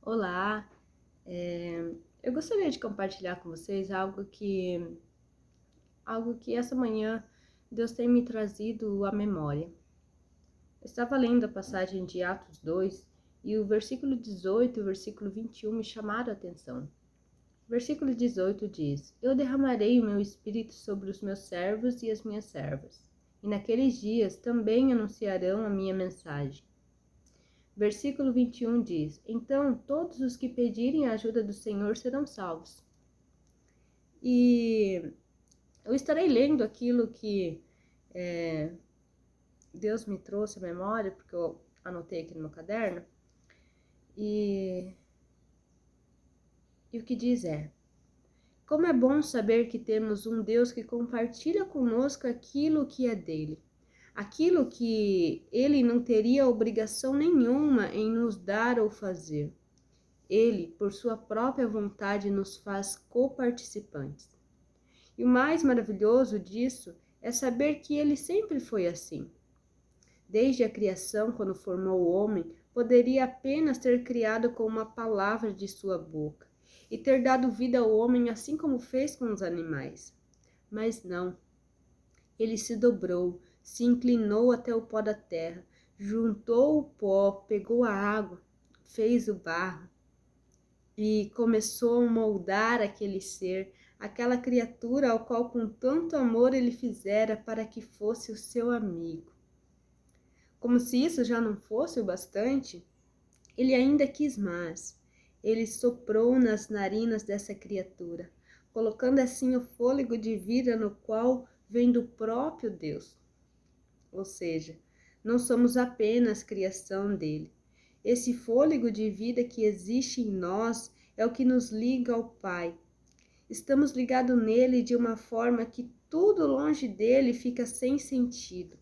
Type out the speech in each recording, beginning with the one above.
Olá, eu gostaria de compartilhar com vocês algo que essa manhã Deus tem me trazido à memória. Eu estava lendo a passagem de Atos 2 e o versículo 18 e o versículo 21 me chamaram a atenção. O versículo 18 diz: Eu derramarei o meu espírito sobre os meus servos e as minhas servas, e naqueles dias também anunciarão a minha mensagem. Versículo 21 diz: Então todos os que pedirem a ajuda do Senhor serão salvos. E eu estarei lendo aquilo que Deus me trouxe à memória, porque eu anotei aqui no meu caderno. E, e o que diz é: Como é bom saber que temos um Deus que compartilha conosco aquilo que é dele. Aquilo que ele não teria obrigação nenhuma em nos dar ou fazer. Ele, por sua própria vontade, nos faz coparticipantes. E o mais maravilhoso disso é saber que ele sempre foi assim. Desde a criação, quando formou o homem, poderia apenas ter criado com uma palavra de sua boca e ter dado vida ao homem assim como fez com os animais. Mas não. Ele se dobrou, se inclinou até o pó da terra, juntou o pó, pegou a água, fez o barro e começou a moldar aquele ser, aquela criatura ao qual com tanto amor ele fizera para que fosse o seu amigo. Como se isso já não fosse o bastante, ele ainda quis mais. Ele soprou nas narinas dessa criatura, colocando assim o fôlego de vida no qual vem do próprio Deus. Ou seja, não somos apenas criação dele. Esse fôlego de vida que existe em nós é o que nos liga ao Pai. Estamos ligados nele de uma forma que tudo longe dele fica sem sentido.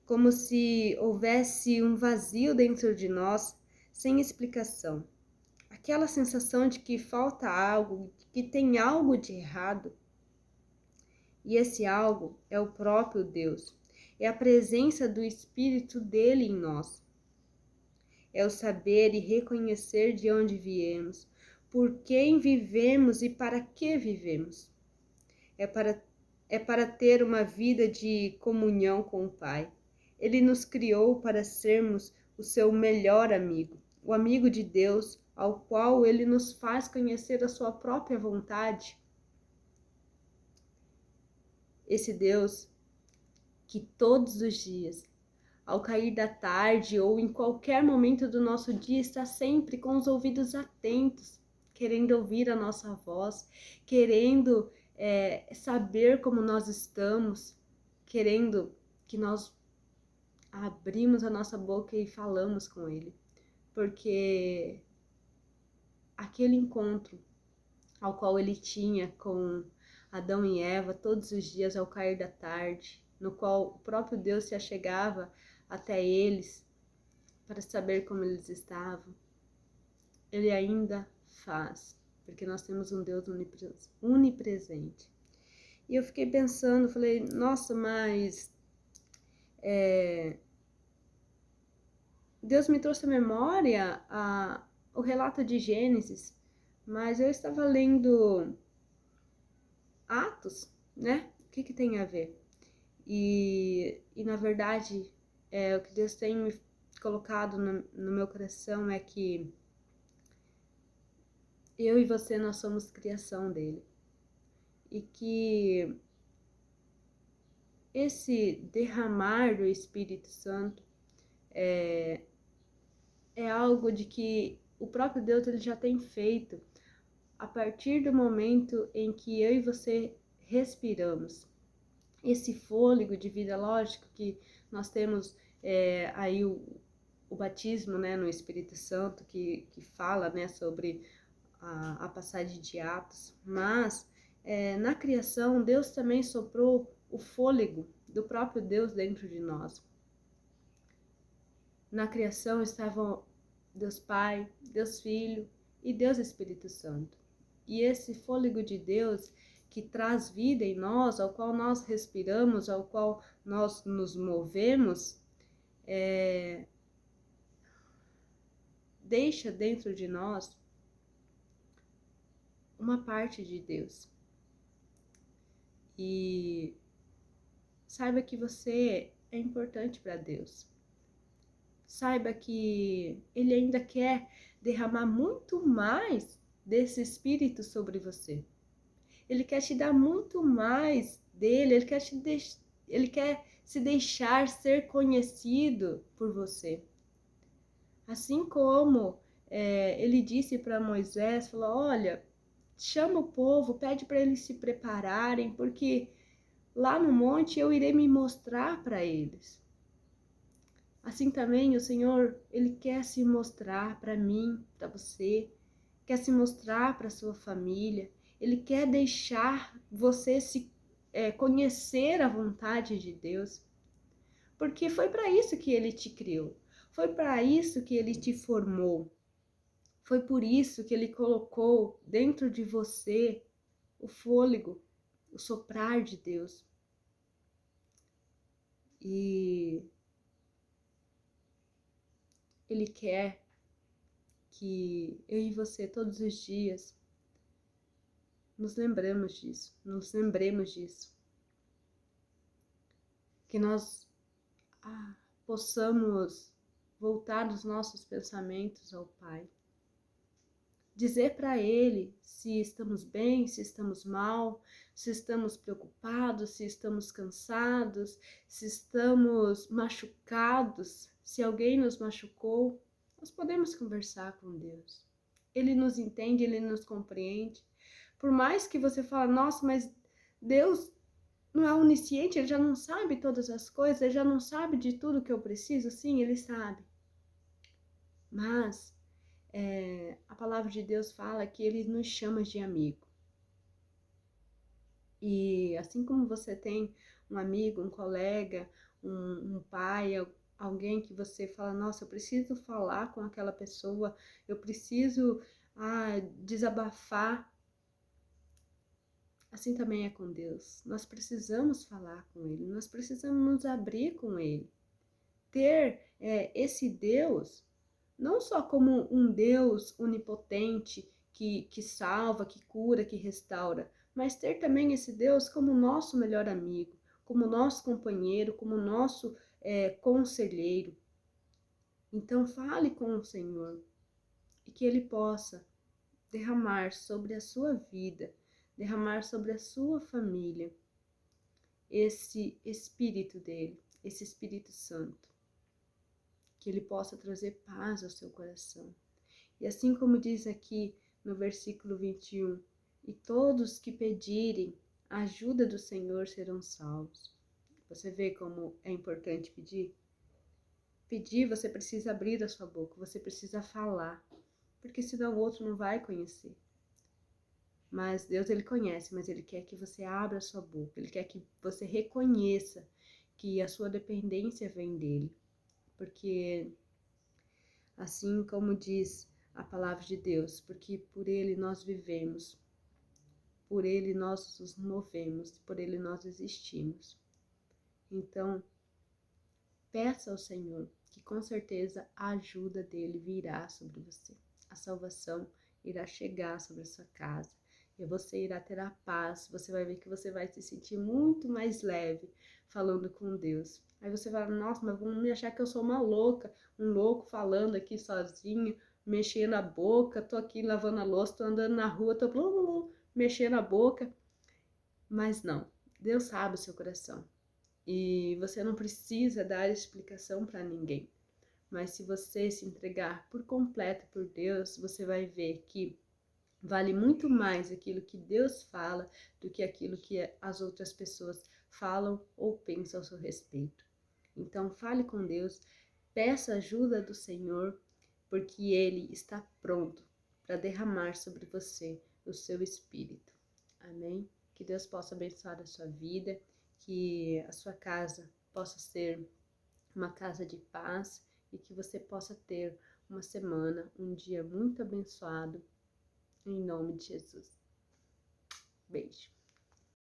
Como se houvesse um vazio dentro de nós, sem explicação. Aquela sensação de que falta algo, que tem algo de errado. E esse algo é o próprio Deus. É a presença do Espírito dele em nós. É o saber e reconhecer de onde viemos, por quem vivemos e para que vivemos. É para ter uma vida de comunhão com o Pai. Ele nos criou para sermos o seu melhor amigo, o amigo de Deus, ao qual ele nos faz conhecer a sua própria vontade. Esse Deus que todos os dias, ao cair da tarde ou em qualquer momento do nosso dia, está sempre com os ouvidos atentos, querendo ouvir a nossa voz, querendo saber como nós estamos, querendo que nós abrimos a nossa boca e falamos com Ele. Porque aquele encontro ao qual Ele tinha com Adão e Eva todos os dias ao cair da tarde, no qual o próprio Deus se achegava até eles para saber como eles estavam, ele ainda faz, porque nós temos um Deus onipresente. E eu fiquei pensando, falei, nossa, mas Deus me trouxe à memória o relato de Gênesis, mas eu estava lendo Atos, né? O que tem a ver? E na verdade, o que Deus tem me colocado no meu coração é que eu e você, nós somos criação dele. E que esse derramar do Espírito Santo é algo de que o próprio Deus ele já tem feito a partir do momento em que eu e você respiramos. Esse fôlego de vida, lógico que nós temos aí o batismo, né, no Espírito Santo, que fala, né, sobre a passagem de Atos, mas na criação Deus também soprou o fôlego do próprio Deus dentro de nós. Na criação estavam Deus Pai, Deus Filho e Deus Espírito Santo. E esse fôlego de Deus que traz vida em nós, ao qual nós respiramos, ao qual nós nos movemos, deixa dentro de nós uma parte de Deus. E saiba que você é importante para Deus. Saiba que Ele ainda quer derramar muito mais desse Espírito sobre você. Ele quer te dar muito mais dele, ele quer se deixar ser conhecido por você. Assim como ele disse para Moisés, falou, olha, chama o povo, pede para eles se prepararem, porque lá no monte eu irei me mostrar para eles. Assim também o Senhor, Ele quer se mostrar para mim, para você, quer se mostrar para sua família, Ele quer deixar você conhecer a vontade de Deus, porque foi para isso que Ele te criou, foi para isso que Ele te formou, foi por isso que Ele colocou dentro de você o fôlego, o soprar de Deus. E Ele quer que eu e você todos os dias nos lembremos disso. Que nós possamos voltar os nossos pensamentos ao Pai. Dizer para Ele se estamos bem, se estamos mal, se estamos preocupados, se estamos cansados, se estamos machucados, se alguém nos machucou. Nós podemos conversar com Deus. Ele nos entende, Ele nos compreende. Por mais que você fale, nossa, mas Deus não é onisciente, Ele já não sabe todas as coisas, Ele já não sabe de tudo que eu preciso. Sim, Ele sabe. Mas a palavra de Deus fala que Ele nos chama de amigo. E assim como você tem um amigo, um colega, um pai, alguém que você fala, nossa, eu preciso falar com aquela pessoa, eu preciso desabafar. Assim também é com Deus. Nós precisamos falar com Ele, nós precisamos nos abrir com Ele. Ter esse Deus, não só como um Deus onipotente que salva, que cura, que restaura, mas ter também esse Deus como nosso melhor amigo, como nosso companheiro, como nosso conselheiro. Então fale com o Senhor e que Ele possa derramar sobre a sua vida, derramar sobre a sua família esse Espírito dele, esse Espírito Santo, que ele possa trazer paz ao seu coração. E assim como diz aqui no versículo 21, e todos que pedirem a ajuda do Senhor serão salvos. Você vê como é importante pedir? Pedir, você precisa abrir a sua boca, você precisa falar, porque senão o outro não vai conhecer. Mas Deus, Ele conhece, mas Ele quer que você abra a sua boca, Ele quer que você reconheça que a sua dependência vem dEle. Porque, assim como diz a palavra de Deus, porque por Ele nós vivemos, por Ele nós nos movemos, por Ele nós existimos. Então, peça ao Senhor que com certeza a ajuda dEle virá sobre você. A salvação irá chegar sobre a sua casa. E você irá ter a paz, você vai ver que você vai se sentir muito mais leve falando com Deus. Aí você vai, nossa, mas vão me achar que eu sou uma louca, um louco falando aqui sozinho, mexendo a boca, tô aqui lavando a louça, tô andando na rua, tô mexendo a boca. Mas não, Deus sabe o seu coração. E você não precisa dar explicação para ninguém. Mas se você se entregar por completo por Deus, você vai ver que vale muito mais aquilo que Deus fala do que aquilo que as outras pessoas falam ou pensam ao seu respeito. Então fale com Deus, peça ajuda do Senhor, porque Ele está pronto para derramar sobre você o seu Espírito. Amém? Que Deus possa abençoar a sua vida, que a sua casa possa ser uma casa de paz e que você possa ter uma semana, um dia muito abençoado, em nome de Jesus. Beijo.